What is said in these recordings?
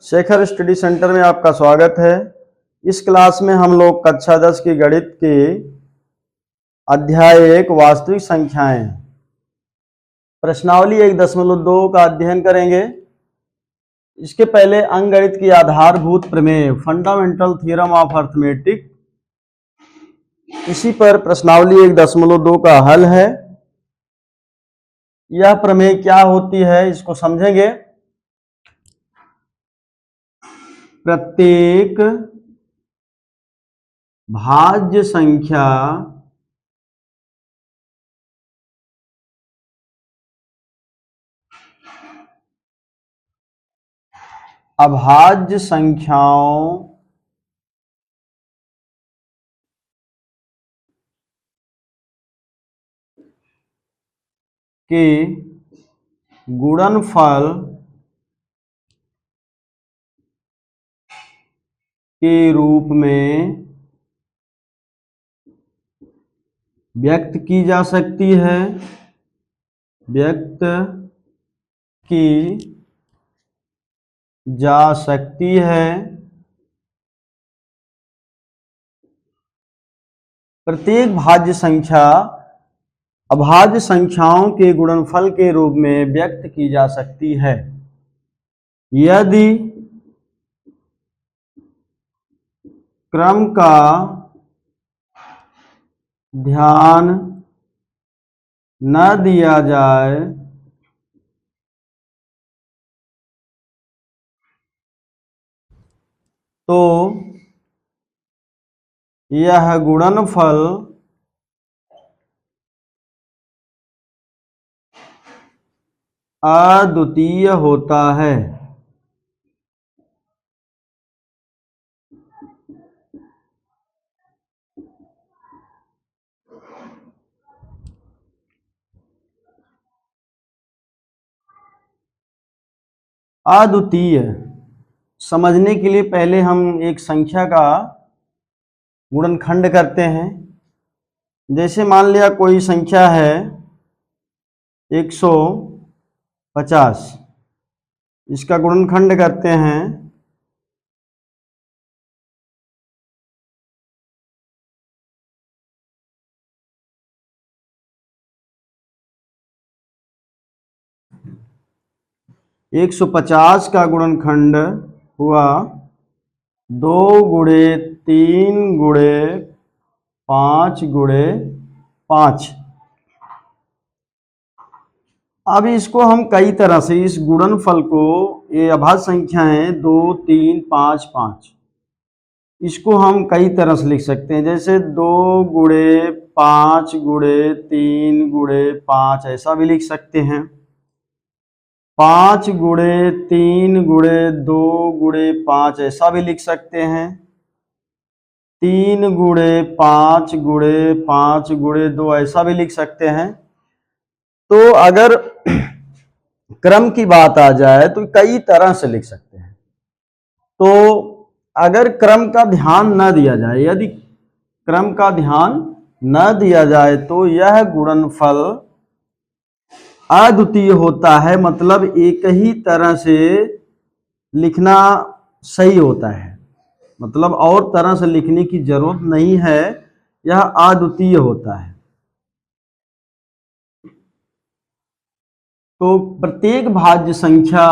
Shekhar study centre में आपका स्वागत है। इस क्लास में हम लोग कक्षा 10 की गणित के अध्याय 1 वास्तविक संख्याएं प्रश्नावली 1.2 का अध्ययन करेंगे। इसके पहले अंकगणित की आधारभूत प्रमेय फंडामेंटल थ्योरम ऑफ अर्थमेटिक, इसी पर प्रश्नावली 1.2 का हल है। यह प्रमेय क्या होती है इसको समझेंगे। प्रत्येक भाज्य संख्या अभाज्य संख्याओं के गुणनफल के रूप में व्यक्त की जा सकती है, प्रत्येक भाज्य संख्या अभाज्य संख्याओं के गुणनफल के रूप में व्यक्त की जा सकती है यदि क्रम का ध्यान न दिया जाए तो यह गुणनफल अद्वितीय होता है। अद्वितीय समझने के लिए पहले हम एक संख्या का गुणनखंड करते हैं। जैसे मान लिया कोई संख्या है 150, इसका गुणनखंड करते हैं 150 का गुणनखंड हुआ 2 गुणे 3 गुणे 5 गुणे 5। अब इसको हम कई तरह से इस गुणनफल को, ये अभाज्य संख्याएं 2 3 5 5, इसको हम कई तरह से लिख सकते हैं। जैसे 2 गुणे 5 गुणे 3 गुणे 5 ऐसा भी लिख सकते हैं। 5 गुणे 3 गुणे 2 गुणे 5 ऐसा भी लिख सकते हैं। 3 गुणे 5 गुणे 5 गुणे 2 ऐसा भी लिख सकते हैं। तो अगर क्रम की बात आ जाए तो कई तरह से लिख सकते हैं। तो अगर क्रम का ध्यान न दिया जाए, यदि क्रम का ध्यान न दिया जाए तो यह गुणनफल अद्वितीय होता है, मतलब एक ही तरह से लिखना सही होता है, मतलब और तरह से लिखने की जरूरत नहीं है, यह अद्वितीय होता है। तो प्रत्येक भाज्य संख्या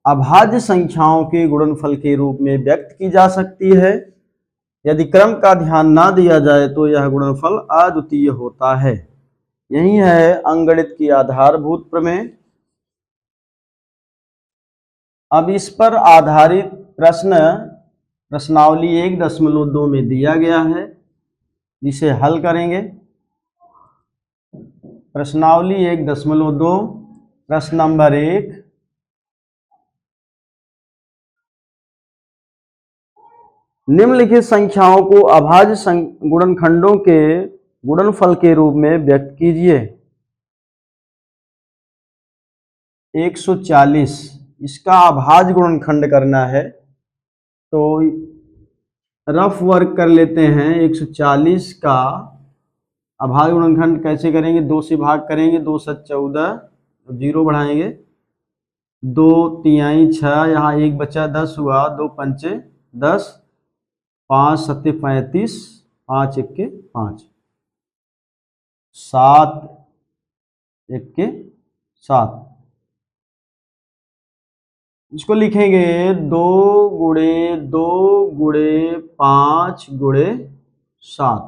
अभाज्य संख्याओं के गुणनफल के रूप में व्यक्त की जा सकती है। यदि क्रम का ध्यान ना दिया जाए तो यह गुणनफल अद्वितीय होता है। यही है अंकगणित की आधारभूत प्रमेय। अब इस पर आधारित प्रश्न प्रश्नावली 1.2 में दिया गया है, जिसे हल करेंगे। प्रश्नावली 1.2 प्रश्न नंबर 1, निम्नलिखित संख्याओं को अभाज्य गुणनखंडों के गुणनफल के रूप में व्यक्त कीजिए। 140, इसका अभाज्य गुणनखंड करना है तो रफ वर्क कर लेते हैं। 140 का अभाज्य गुणनखंड कैसे करेंगे? 2 से भाग करेंगे, 2 7 14, 0 बढ़ाएंगे दो तिहाई 6, यहाँ एक बचा 10 हुआ, 2 पंचे 10, 5 सत्ते 35, 5 इक्के 5, 7 इक्के 7। इसको लिखेंगे 2 गुणे 2 गुणे 5 गुणे 7,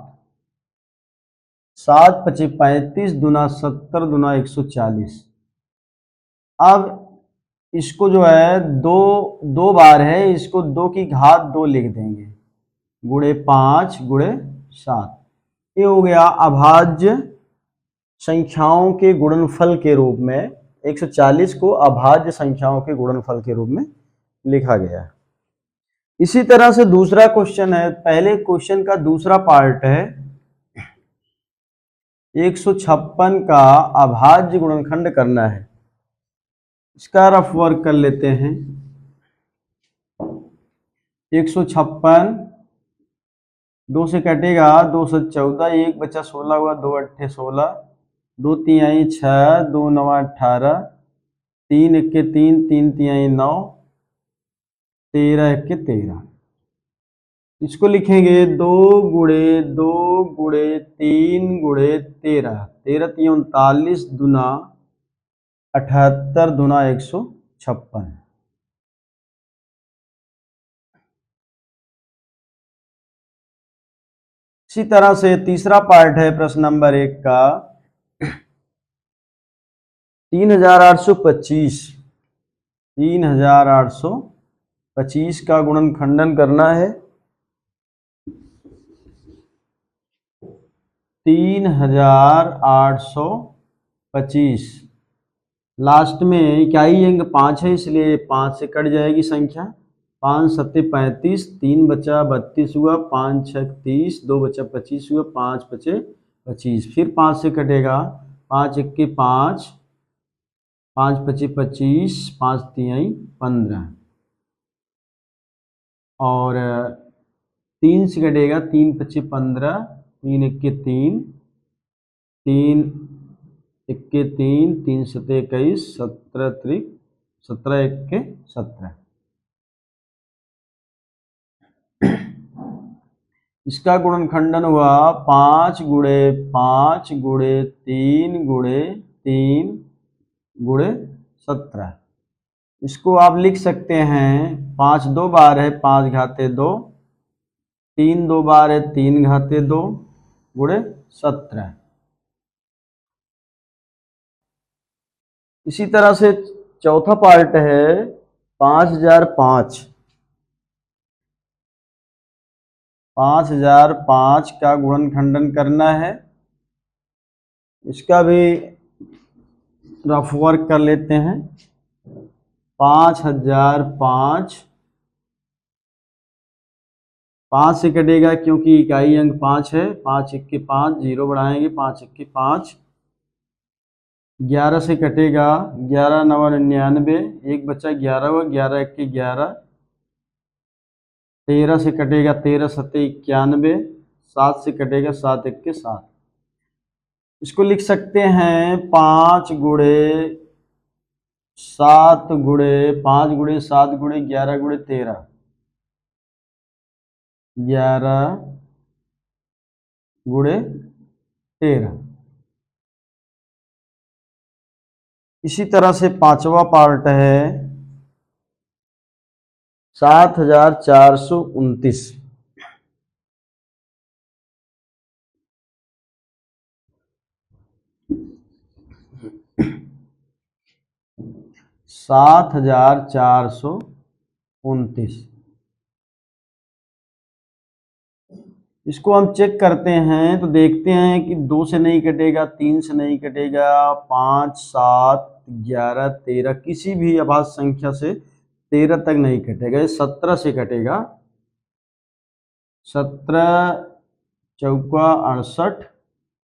7 पचे 35 दूना 70 दूना 140। अब इसको जो है दो बार है, इसको 2 की घात 2 लिख देंगे, गुणे 5 गुणे 7। ये हो गया अभाज्य संख्याओं के गुणनफल के रूप में। 140 को अभाज्य संख्याओं के गुणनफल के रूप में लिखा गया है। इसी तरह से दूसरा क्वेश्चन है, पहले क्वेश्चन का दूसरा पार्ट है 156 का अभाज्य गुणनखंड करना है। इसका रफ वर्क कर लेते हैं। 156 2 से कटेगा, 2 से 14, 1 बचा 16 हुआ, 2 अट्ठे 16, 2 तिहाई 6, 2 नवा 18, 3 इक्के 3, 3 तिहाई 9, 13 इक्के 13। इसको लिखेंगे 2 गुणे 2 गुणे 3 गुणे 13, 13 3 39 दूना 78 दूना 156। इसी तरह से तीसरा पार्ट है प्रश्न नंबर 1 का 3825, 3825 का गुणनखंडन करना है। 3825 लास्ट में इकाई अंक 5 है, इसलिए 5 से कट जाएगी संख्या। 5 सत्ते 35, 3 बचा 32 हुआ, 5 छक 30, 2 बचा 25 हुआ, 5 बचे 25, फिर 5 से कटेगा, 5 इक्के 5, 5 पचे 25, 5 तिहाई 15, और 3 से कटेगा, 3 पचे 15, 3 इक्के 3, 3 इक्के 3, 3 सत्ते 21, 17 त्रिक 17 इक्के 17। इसका गुणनखंडन हुआ 5 गुणे 5 गुणे 3 गुणे 3 गुणे 17। इसको आप लिख सकते हैं, 5 दो बार है 5 घाते 2, 3 दो बार है 3 घाते 2 गुणे 17। इसी तरह से चौथा पार्ट है 5005, 5005 का गुणनखंडन करना है। इसका भी रफ वर्क कर लेते हैं। 5005, 5 से कटेगा क्योंकि इकाई अंक 5 है, 5 इक्के 5, 0 बढ़ाएंगे, 5 इक्के 5, 11 से कटेगा, 11 नवा 99, 1 बचा 11 हुआ, 11 इक्के 11, 13 से कटेगा, 13 सत्ते 91, 7 से कटेगा, 7 इक्के 7। इसको लिख सकते हैं 5 गुणे 7 गुणे 5 गुणे 7 गुणे 11 गुणे 13, 11 गुणे 13। इसी तरह से पांचवा पार्ट है 7429, 7429। इसको हम चेक करते हैं तो देखते हैं कि 2 से नहीं कटेगा, 3 से नहीं कटेगा, 5 7 11 13 किसी भी अभाज्य संख्या से 13 तक नहीं कटेगा, 17 से कटेगा। 17 चौका 68,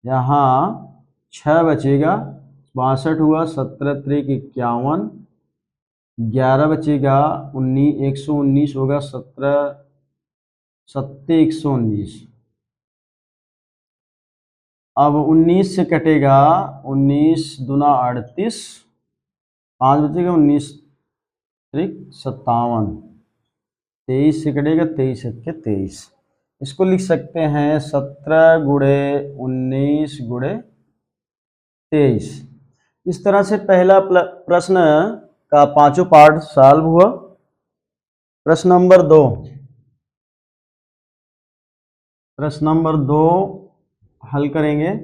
यहाँ 6 बचेगा, 62 हुआ, 17 त्रिक 51, 11 बचेगा, 19 119 होगा, 17 सत्ते 119। अब 19 से कटेगा, 19 दूना 38, 5 बचेगा, 19 त्रिक 57, 23 से कटेगा 23 के 23। इसको लिख सकते हैं 17 गुणे 19 गुणे 23। इस तरह से पहला प्रश्न का पांचों पार्ट सॉल्व हुआ। प्रश्न नंबर 2, प्रश्न नंबर 2 हल करेंगे।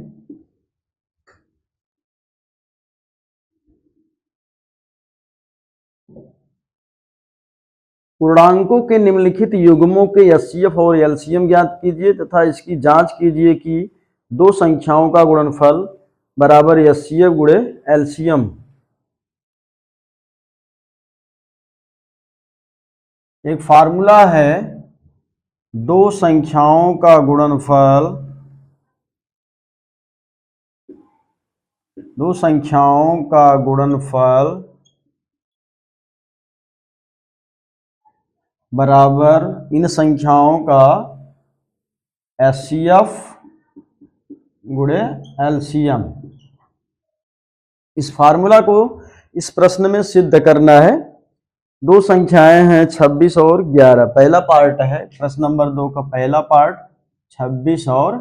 पूर्णांकों के निम्नलिखित युग्मों के एचसीएफ और एलसीएम ज्ञात कीजिए तथा इसकी जांच कीजिए कि दो संख्याओं का गुणनफल बराबर एचसीएफ गुणे एलसीएम। एक फार्मूला है, दो संख्याओं का गुणनफल, दो संख्याओं का गुणनफल बराबर इन संख्याओं का एचसीएफ गुणे एलसीएम। इस फार्मूला को इस प्रश्न में सिद्ध करना है। दो संख्याएं हैं 26 और 11। पहला पार्ट है प्रश्न नंबर 2 का पहला पार्ट 26 और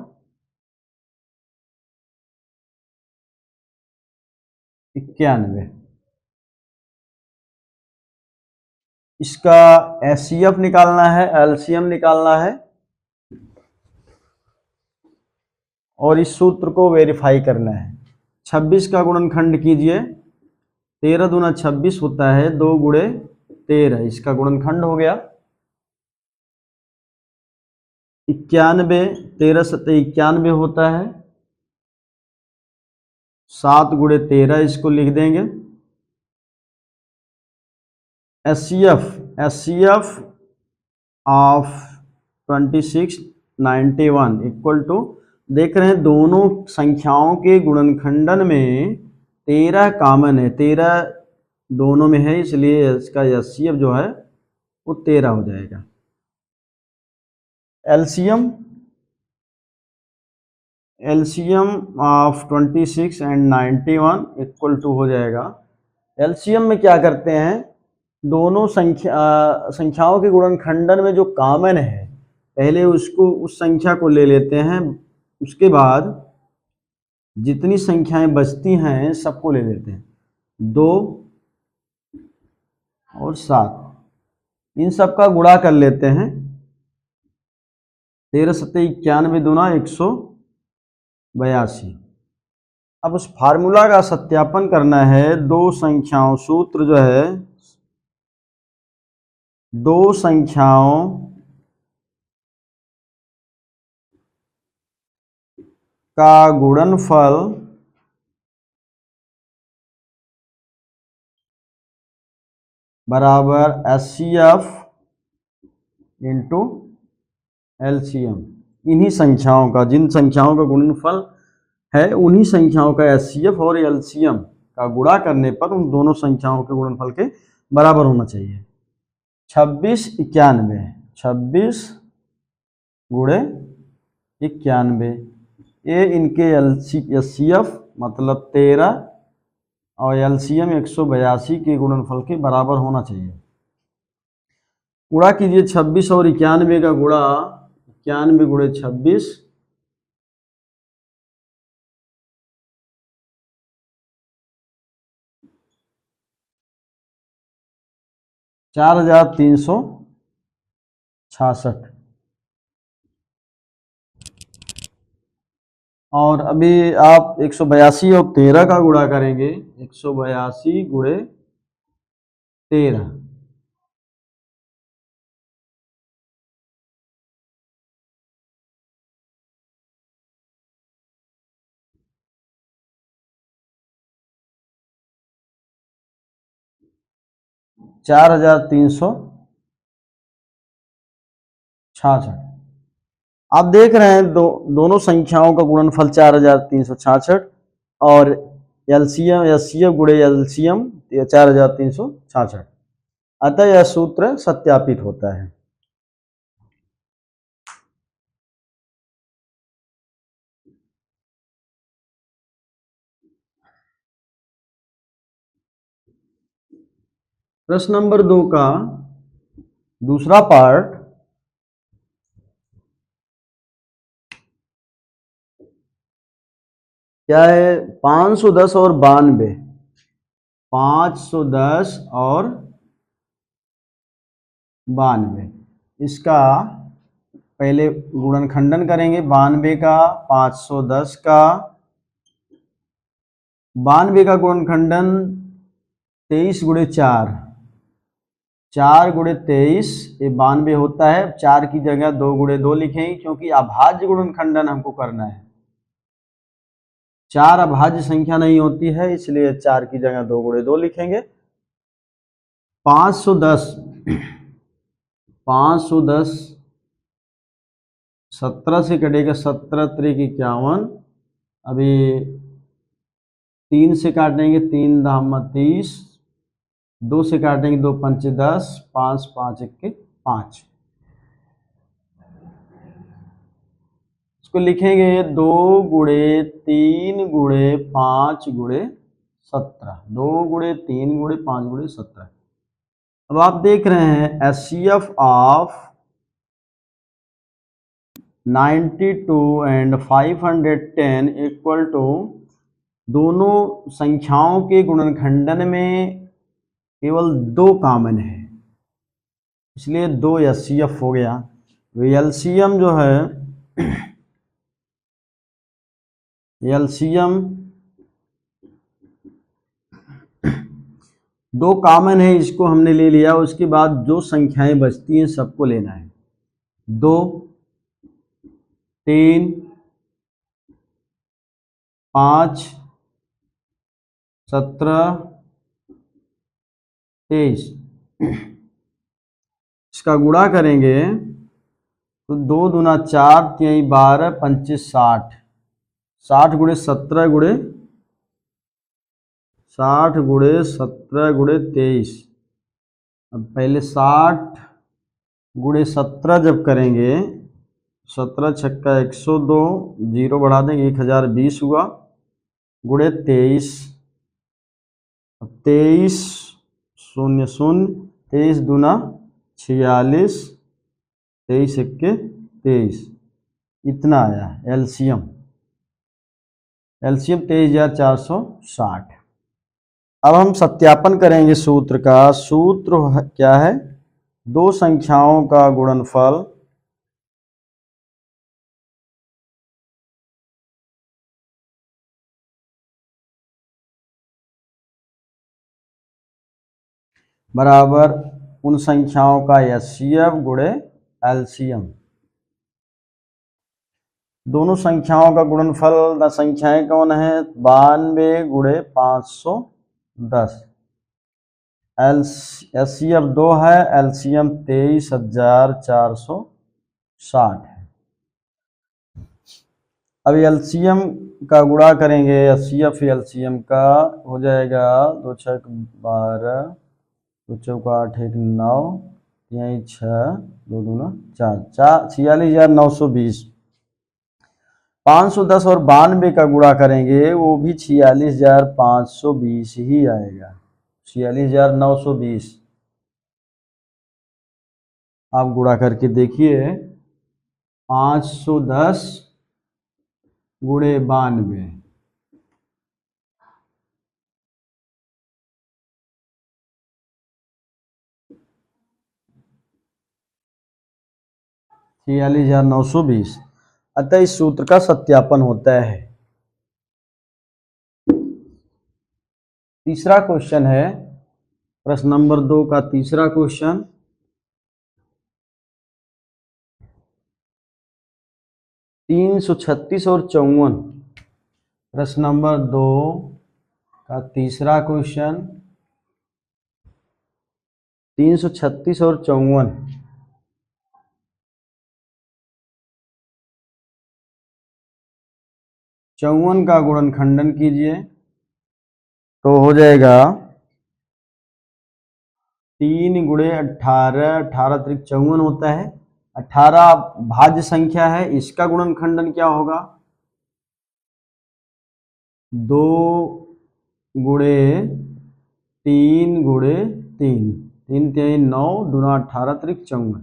91। इसका एचसीएफ निकालना है, एलसीएम निकालना है और इस सूत्र को वेरीफाई करना है। 26 का गुणनखंड कीजिए, 13 दूना 26 होता है, 2 गुणे 13, इसका गुणनखंड हो गया। 91, 13 सत्ते 91 होता है, 7 गुणे 13 इसको लिख देंगे। एचसीएफ ऑफ 26 91 इक्वल टू, देख रहे हैं दोनों संख्याओं के गुणनखंडन में 13 कॉमन है, 13 दोनों में है, इसलिए इसका एचसीएफ जो है वो 13 हो जाएगा। LCM of 26 and 91 equal to हो जाएगा। एलसीएम में क्या करते हैं, दोनों संख्याओं के गुणनखंडन में जो कॉमन है पहले उसको, उस संख्या को ले लेते हैं, उसके बाद जितनी संख्याएं बचती हैं सबको ले लेते हैं। 2 और 7 इन सब का गुणा कर लेते हैं। 13 सत्ते 91 दूना 182। अब उस फार्मूला का सत्यापन करना है। दो संख्याओं, सूत्र जो है, दो संख्याओं का गुणनफल बराबर एचसीएफ इंटू एलसीएम। इन्हीं संख्याओं का, जिन संख्याओं का गुणनफल है उन्हीं संख्याओं का एचसीएफ और एलसीएम का गुणा करने पर उन दोनों संख्याओं के गुणनफल के बराबर होना चाहिए। 26 91, 26 गुणे 91, ये इनके एचसीएफ मतलब 13 और एलसीएम 182 के गुणनफल के बराबर होना चाहिए। गुणा कीजिए 26 और 91 का गुणा, 91 गुणे 26 4366। और अभी आप 182 और 13 का गुणा करेंगे, 182 गुणे 13, चार हजार 366। आप देख रहे हैं दोनों संख्याओं का गुणनफल 4366 और एलसीएम एचसीएफ गुणे एलसीएम 4366, अतः यह सूत्र सत्यापित होता है। प्रश्न नंबर 2 का दूसरा पार्ट, क्या है? 510 और 92, 510 और 92, इसका पहले गुणनखंडन करेंगे। 92 का 510 का, 92 का गुणनखंडन 23 गुणे 4, 4 गुणे 23, ये 92 होता है। 4 की जगह 2 गुणे 2 लिखेंगे क्योंकि अभाज्य गुणनखंडन हमको करना है। 4 अभाज्य संख्या नहीं होती है, इसलिए 4 की जगह 2 गुणे 2 लिखेंगे। 510, 510 17 से कटेगा, 17 त्रिक 51, अभी 3 से काटेंगे, 3 दाम 30, 2 से काटेंगे, 2 पंच 10, 5 5 1 5, इसको लिखेंगे 2 गुणे 3 गुणे 5 गुणे 17, 2 गुणे 3 गुणे 5 गुणे 17। अब आप देख रहे हैं HCF of 92 and 510 equal to, दोनों संख्याओं के गुणनखंडन में केवल 2 कॉमन है, इसलिए 2 HCF हो गया। एलसीएम जो है, एलसीएम 2 कॉमन है, इसको हमने ले लिया। उसके बाद जो संख्याएं बचती हैं सबको लेना है। 2 3 5 17 23, इसका गुणा करेंगे तो 2 दूना 4, 3 12, 25 60, 60 गुणे 17 गुणे 60 गुणे 17 गुणे 23। अब पहले 60 गुणे 17 जब करेंगे, 17 छक्का 102, जीरो बढ़ा देंगे, 1020 हुआ, गुणे 23, 23 0 0, 23 दूना 46, 23 इक्के 23, इतना आया एलसीएम। एलसीएम 23,460। अब हम सत्यापन करेंगे सूत्र का। सूत्र क्या है? 2 संख्याओं का गुणनफल बराबर उन संख्याओं का HCF गुणे एलसीएम। दोनों संख्याओं का गुणनफल, संख्याएं कौन है? 92 गुणे 510। HCF 2 है, एलसीएम 23,460 है। अब एलसीएम का गुणा करेंगे, HCF एलसीएम का हो जाएगा 2 छक 12, 2 चौका 8 1 9, 3 6, 2 दूना 4, 46,920। 510 और 92 का गुणा करेंगे, वो भी 46,520 ही आएगा, 46,920। आप गुणा करके देखिए, 510 गुणे 92, 46,920। अतः इस सूत्र का सत्यापन होता है। तीसरा क्वेश्चन है, प्रश्न नंबर 2 का तीसरा क्वेश्चन। 336 और 54, प्रश्न नंबर 2 का तीसरा क्वेश्चन। 336 और 54, चौवन का गुणनखंडन कीजिए तो हो जाएगा 3 गुणे 18, 18 त्रिक 54 होता है। 18 भाज्य संख्या है, इसका गुणनखंडन क्या होगा? 2 गुणे 3 गुणे 3, 3 तिहाई 9 दूना 18 त्रिक 54।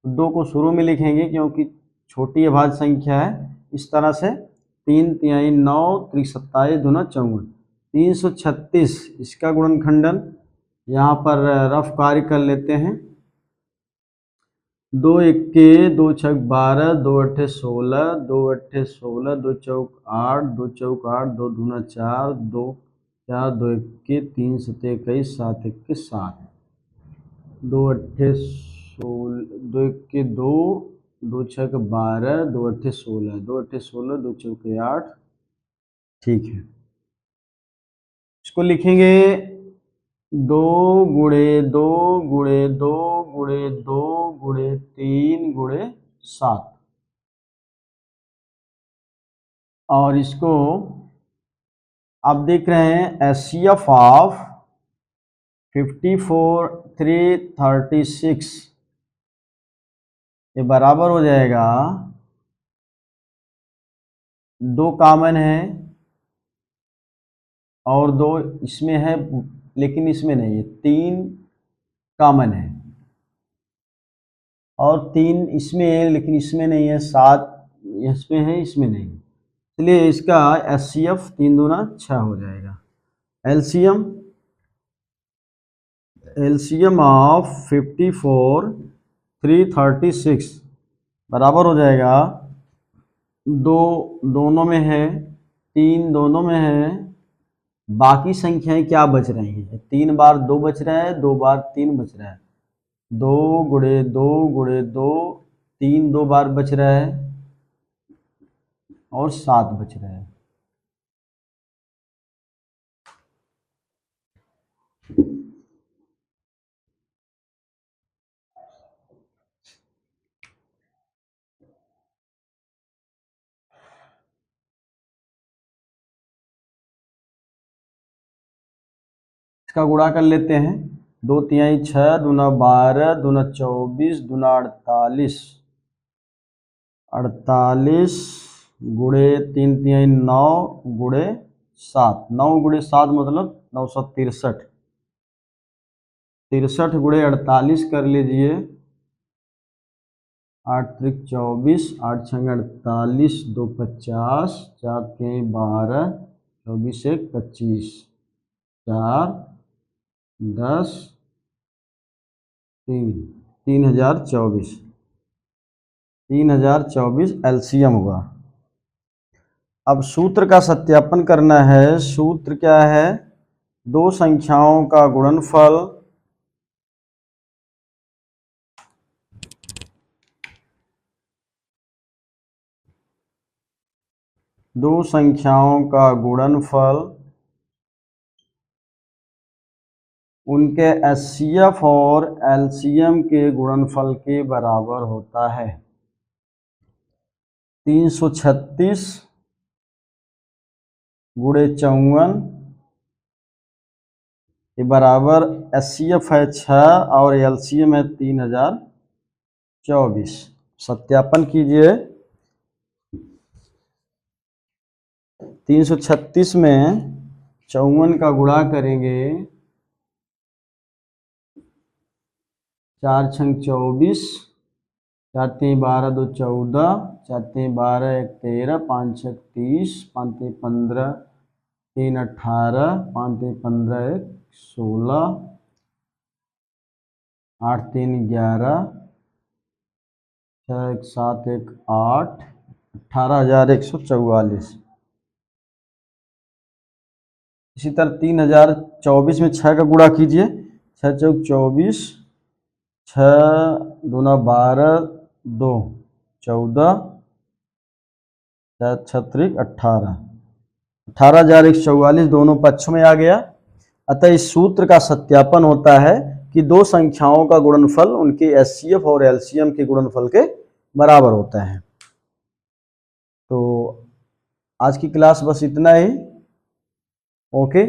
2 को शुरू में लिखेंगे क्योंकि छोटी अभाज्य संख्या है। इस तरह से 3 तिहाई 9 त्रिक 27 दूना 54। 336 इसका गुणनखंडन यहाँ पर रफ कार्य कर लेते हैं। 2 इक्के 2 छक 12 2 अट्ठे 16 2 अट्ठे 16 2 चौक 8 2 चौक 8 2 दूना 4 2 4 2 इक्के 3 सते 21 7 इक्के 7 2 अट्ठे 16 2 इक्के 2 2 छक 12 2 अट्ठे 16 2 अट्ठे 16 2 चौके 8। ठीक है, इसको लिखेंगे 2 गुणे 2 गुणे 2 गुणे 2 गुणे 3 गुणे 7 और इसको आप देख रहे हैं एचसीएफ ऑफ 54 336 ये बराबर हो जाएगा 2 कॉमन है और 2 इसमें है लेकिन इसमें नहीं है, 3 कॉमन है और 3 इसमें है लेकिन इसमें नहीं है, 7 इसमें है इसमें नहीं है, इसलिए इसका एचसीएफ 3 दूना 6 हो जाएगा। एलसीएम ऑफ 54 336 बराबर हो जाएगा 2 दोनों में है, 3 दोनों में है, बाकी संख्याएं क्या बच रही हैं? 3 बार 2 बच रहा है, 2 बार 3 बच रहा है, 2 गुणे 2 गुणे 2 3 2 बार बच रहा है और 7 बच रहा है। इसका गुणा कर लेते हैं। 2 तिहाई 6 दूना 12 दूना 24 दूना 48 48 गुणे 3 तिहाई 9 गुणे 7 9 गुणे 7 मतलब 963 63 गुणे 48 कर लीजिए 8 त्रिक 24 8 छंग 48 2 50 4 तिहाई 12 24 1 25 4 10 3 3024 एलसीएम हुआ। अब सूत्र का सत्यापन करना है। सूत्र क्या है? 2 संख्याओं का गुणनफल उनके एचसीएफ और एलसीएम के गुणनफल के बराबर होता है। 336 गुणे 54 ये बराबर एचसीएफ है 6 और एलसीएम है 3024। सत्यापन कीजिए। 336 में 54 का गुणा करेंगे 4 छंग 24 4 3 12 2 14 4 3 12 1 13 5 6 30 5 3 15 3 18 5 3 15 1 16 8 3 11 6 1 7 1 8 18,144। इसी तरह 3024 में 6 का गुणा कीजिए। 6 चौक 24 6 दूना 12 2 14 6 18 18,144 दोनों पक्षों में आ गया। अतः इस सूत्र का सत्यापन होता है कि 2 संख्याओं का गुणनफल उनके एचसीएफ और एलसीएम के गुणनफल के बराबर होता है। तो आज की क्लास बस इतना ही। ओके।